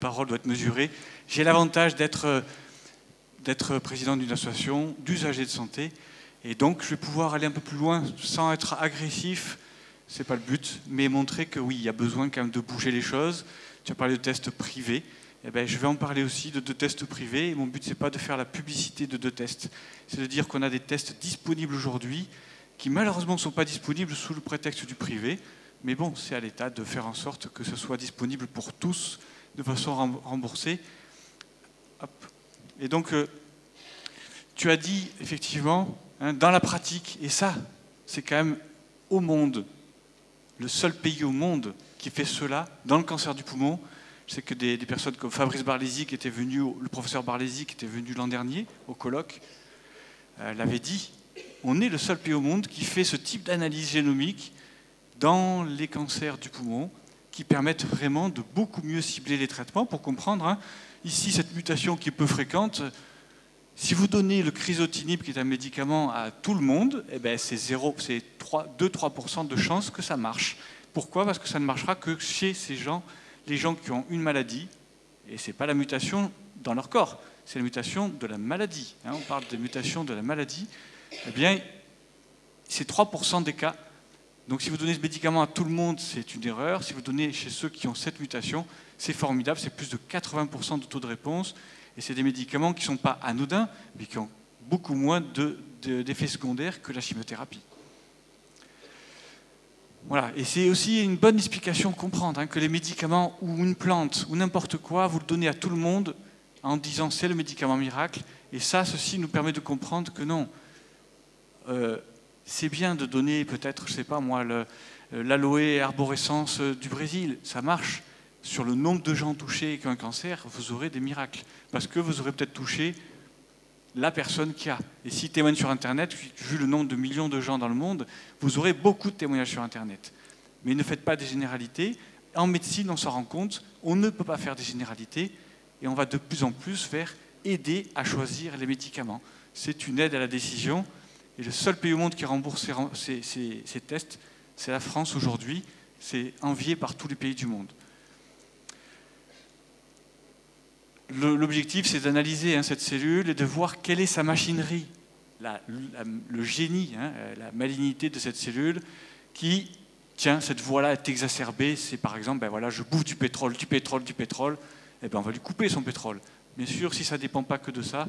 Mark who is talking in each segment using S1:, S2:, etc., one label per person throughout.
S1: parole doit être mesurée. J'ai l'avantage d'être président d'une association d'usagers de santé, et donc je vais pouvoir aller un peu plus loin sans être agressif, c'est pas le but, mais montrer que oui, il y a besoin quand même de bouger les choses. Tu as parlé de tests privés, eh bien, je vais en parler aussi de 2 tests privés, et mon but c'est pas de faire la publicité de 2 tests, c'est de dire qu'on a des tests disponibles aujourd'hui, qui malheureusement ne sont pas disponibles sous le prétexte du privé, mais bon, c'est à l'État de faire en sorte que ce soit disponible pour tous, de façon remboursée. Hop. Et donc, tu as dit, effectivement, hein, dans la pratique, et ça, c'est quand même au monde, le seul pays au monde qui fait cela, dans le cancer du poumon. Je sais que des personnes comme Fabrice Barlési, qui était venu, le professeur Barlési, qui était venu l'an dernier au colloque, l'avait dit, on est le seul pays au monde qui fait ce type d'analyse génomique dans les cancers du poumon, qui permettent vraiment de beaucoup mieux cibler les traitements pour comprendre. Hein, ici, cette mutation qui est peu fréquente, si vous donnez le crizotinib, qui est un médicament, à tout le monde, eh ben c'est 2-3% de chance que ça marche. Pourquoi? Parce que ça ne marchera que chez ces gens, les gens qui ont une maladie, et ce n'est pas la mutation dans leur corps, c'est la mutation de la maladie. Hein, on parle de mutation de la maladie. Eh bien, c'est 3% des cas. Donc si vous donnez ce médicament à tout le monde, c'est une erreur. Si vous donnez chez ceux qui ont cette mutation, c'est formidable, c'est plus de 80% de taux de réponse. Et c'est des médicaments qui ne sont pas anodins, mais qui ont beaucoup moins d'effets secondaires que la chimiothérapie. Voilà. Et c'est aussi une bonne explication de comprendre hein, que les médicaments ou une plante ou n'importe quoi, vous le donnez à tout le monde en disant c'est le médicament miracle. Et ça, ceci nous permet de comprendre que non. C'est bien de donner peut-être, je ne sais pas moi, l'aloe arborescence du Brésil, ça marche. Sur le nombre de gens touchés qui ont un cancer, vous aurez des miracles. Parce que vous aurez peut-être touché la personne qui a. Et si témoigne sur Internet, vu le nombre de millions de gens dans le monde, vous aurez beaucoup de témoignages sur Internet. Mais ne faites pas des généralités. En médecine, on s'en rend compte, on ne peut pas faire des généralités et on va de plus en plus faire aider à choisir les médicaments. C'est une aide à la décision. Et le seul pays au monde qui rembourse ces tests, c'est la France aujourd'hui. C'est envié par tous les pays du monde. L'objectif, c'est d'analyser hein, cette cellule et de voir quelle est sa machinerie, le génie, hein, la malignité de cette cellule qui, tiens, cette voie-là est exacerbée. C'est par exemple, ben voilà, je bouffe du pétrole, et ben on va lui couper son pétrole. Bien sûr, si ça ne dépend pas que de ça,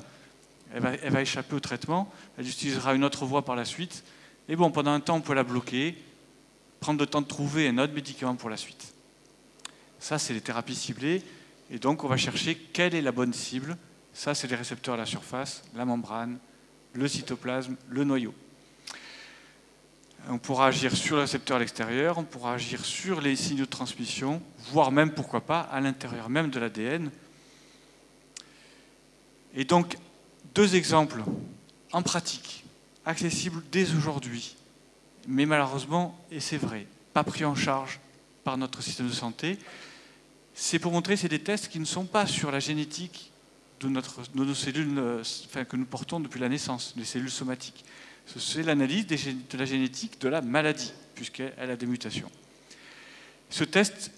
S1: elle va échapper au traitement, elle utilisera une autre voie par la suite. Et bon, pendant un temps, on peut la bloquer, prendre le temps de trouver un autre médicament pour la suite. Ça, c'est les thérapies ciblées. Et donc, on va chercher quelle est la bonne cible. Ça, c'est les récepteurs à la surface, la membrane, le cytoplasme, le noyau. On pourra agir sur le récepteur à l'extérieur, on pourra agir sur les signaux de transmission, voire même, pourquoi pas, à l'intérieur même de l'ADN. Et donc, 2 exemples en pratique, accessibles dès aujourd'hui, mais malheureusement, et c'est vrai, pas pris en charge par notre système de santé. C'est pour montrer que c'est des tests qui ne sont pas sur la génétique de nos cellules que nous portons depuis la naissance, les cellules somatiques. C'est l'analyse de la génétique de la maladie, puisqu'elle a des mutations. Ce test,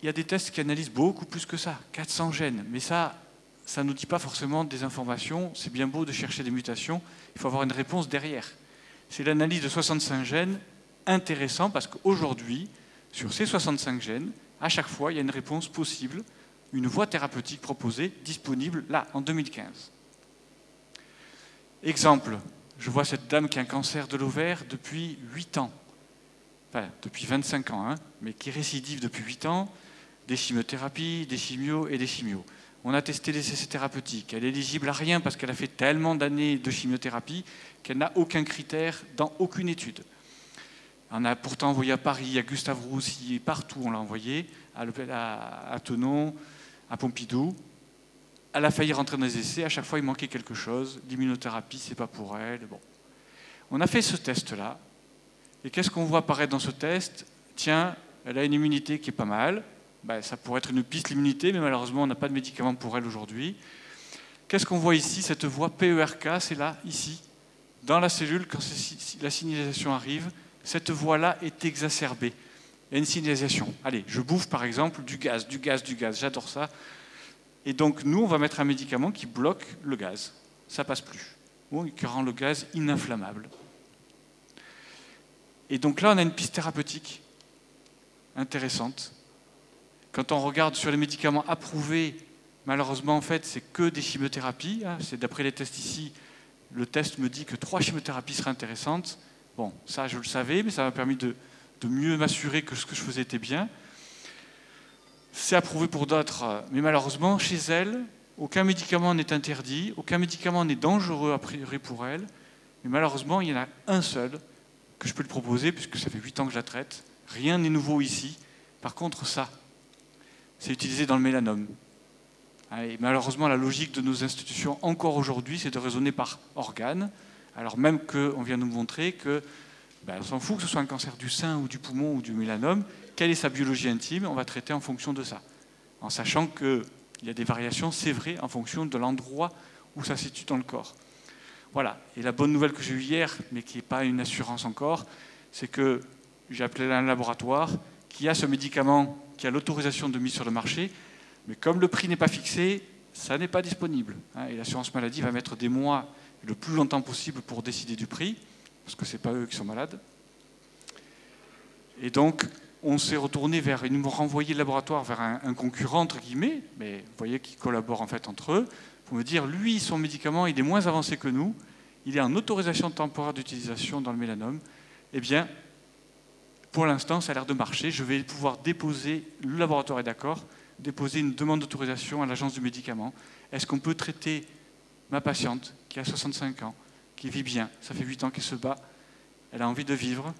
S1: il y a des tests qui analysent beaucoup plus que ça, 400 gènes, mais ça ne nous dit pas forcément des informations. C'est bien beau de chercher des mutations, il faut avoir une réponse derrière. C'est l'analyse de 65 gènes intéressant parce qu'aujourd'hui, sur ces 65 gènes, à chaque fois, il y a une réponse possible, une voie thérapeutique proposée, disponible là, en 2015. Exemple, je vois cette dame qui a un cancer de l'ovaire depuis 8 ans. Enfin, depuis 25 ans, hein, mais qui récidive depuis 8 ans, des chimiothérapies, des chimios et des chimios. On a testé les essais thérapeutiques. Elle est éligible à rien parce qu'elle a fait tellement d'années de chimiothérapie qu'elle n'a aucun critère dans aucune étude. On a pourtant envoyé à Paris, à Gustave Roussy, partout on l'a envoyé, à Thonon, à Pompidou. Elle a failli rentrer dans les essais, à chaque fois il manquait quelque chose, l'immunothérapie c'est pas pour elle. Bon. On a fait ce test-là, et qu'est-ce qu'on voit apparaître dans ce test? Tiens, elle a une immunité qui est pas mal, ben, ça pourrait être une piste l'immunité, mais malheureusement on n'a pas de médicament pour elle aujourd'hui. Qu'est-ce qu'on voit ici? Cette voie PERK, c'est là, ici, dans la cellule, quand la signalisation arrive, cette voie-là est exacerbée. Il y a une signalisation. Allez, je bouffe par exemple du gaz, j'adore ça. Et donc nous, on va mettre un médicament qui bloque le gaz. Ça passe plus. Ou qui rend le gaz ininflammable. Et donc là, on a une piste thérapeutique intéressante. Quand on regarde sur les médicaments approuvés, malheureusement, en fait, c'est que des chimiothérapies. C'est d'après les tests ici, le test me dit que 3 chimiothérapies seraient intéressantes. Bon, ça, je le savais, mais ça m'a permis de mieux m'assurer que ce que je faisais était bien. C'est approuvé pour d'autres, mais malheureusement, chez elles, aucun médicament n'est interdit, aucun médicament n'est dangereux a priori pour elles, mais malheureusement, il y en a un seul que je peux lui proposer, puisque ça fait 8 ans que je la traite. Rien n'est nouveau ici. Par contre, ça, c'est utilisé dans le mélanome. Et malheureusement, la logique de nos institutions, encore aujourd'hui, c'est de raisonner par organe, alors même qu'on vient nous montrer que on s'en fout que ce soit un cancer du sein ou du poumon ou du mélanome, quelle est sa biologie intime, on va traiter en fonction de ça. En sachant qu'il y a des variations, c'est vrai, en fonction de l'endroit où ça se situe dans le corps. Voilà. Et la bonne nouvelle que j'ai eue hier, mais qui n'est pas une assurance encore, c'est que j'ai appelé un laboratoire qui a ce médicament, qui a l'autorisation de mise sur le marché, mais comme le prix n'est pas fixé, ça n'est pas disponible. Et l'assurance maladie va mettre des mois, le plus longtemps possible, pour décider du prix, parce que ce n'est pas eux qui sont malades. Et donc, on s'est retourné vers, ils nous ont renvoyé le laboratoire vers un concurrent, entre guillemets, mais vous voyez qu'ils collaborent en fait entre eux, pour me dire, lui, son médicament, il est moins avancé que nous, il est en autorisation temporaire d'utilisation dans le mélanome. Eh bien, pour l'instant, ça a l'air de marcher. Je vais pouvoir déposer, le laboratoire est d'accord, déposer une demande d'autorisation à l'agence du médicament. Est-ce qu'on peut traiter ma patiente qui a 65 ans, qui vit bien, ça fait 8 ans qu'elle se bat, elle a envie de vivre,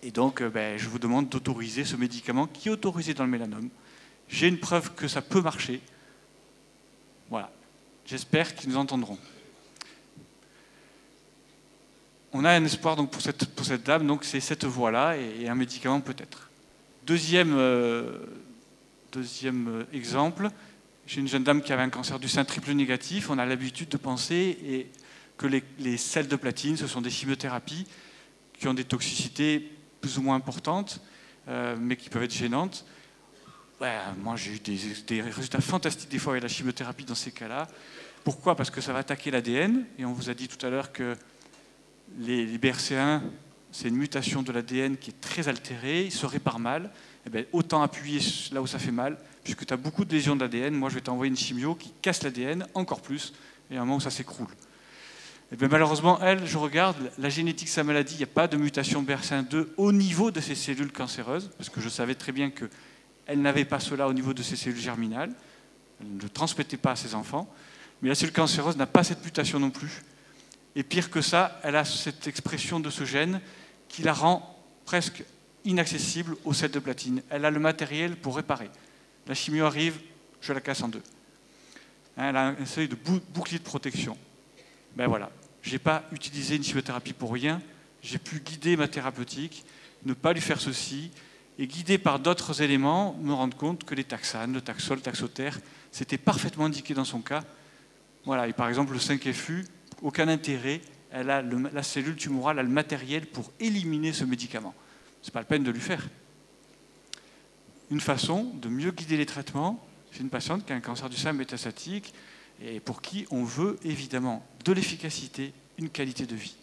S1: et donc je vous demande d'autoriser ce médicament qui est autorisé dans le mélanome. J'ai une preuve que ça peut marcher. Voilà. J'espère qu'ils nous entendront. On a un espoir donc, pour cette dame, donc c'est cette voie-là et un médicament peut-être. Deuxième exemple, j'ai une jeune dame qui avait un cancer du sein triple négatif. On a l'habitude de penser que les sels de platine, ce sont des chimiothérapies qui ont des toxicités plus ou moins importantes, mais qui peuvent être gênantes. Moi, j'ai eu des résultats fantastiques des fois avec la chimiothérapie dans ces cas-là. Pourquoi? Parce que ça va attaquer l'ADN, et on vous a dit tout à l'heure que les BRCA1, c'est une mutation de l'ADN qui est très altérée, il se répare mal. Autant appuyer là où ça fait mal, puisque tu as beaucoup de lésions d'ADN. Moi, je vais t'envoyer une chimio qui casse l'ADN encore plus, et à un moment où ça s'écroule. Malheureusement, elle, je regarde, la génétique de sa maladie, il n'y a pas de mutation BRCA2 au niveau de ses cellules cancéreuses, parce que je savais très bien qu'elle n'avait pas cela au niveau de ses cellules germinales, elle ne le transmettait pas à ses enfants, mais la cellule cancéreuse n'a pas cette mutation non plus. Et pire que ça, elle a cette expression de ce gène qui la rend presque inaccessible aux sels de platine. Elle a le matériel pour réparer. La chimio arrive, je la casse en deux. Elle a un seuil de bouclier de protection. Voilà, je n'ai pas utilisé une chimiothérapie pour rien, j'ai pu guider ma thérapeutique, ne pas lui faire ceci, et guidé par d'autres éléments, me rendre compte que les taxanes, le taxol, le taxotère, c'était parfaitement indiqué dans son cas. Voilà, et par exemple le 5FU, aucun intérêt, elle a la cellule tumorale a le matériel pour éliminer ce médicament. Ce n'est pas la peine de lui faire. Une façon de mieux guider les traitements, c'est une patiente qui a un cancer du sein métastatique et pour qui on veut évidemment de l'efficacité, une qualité de vie.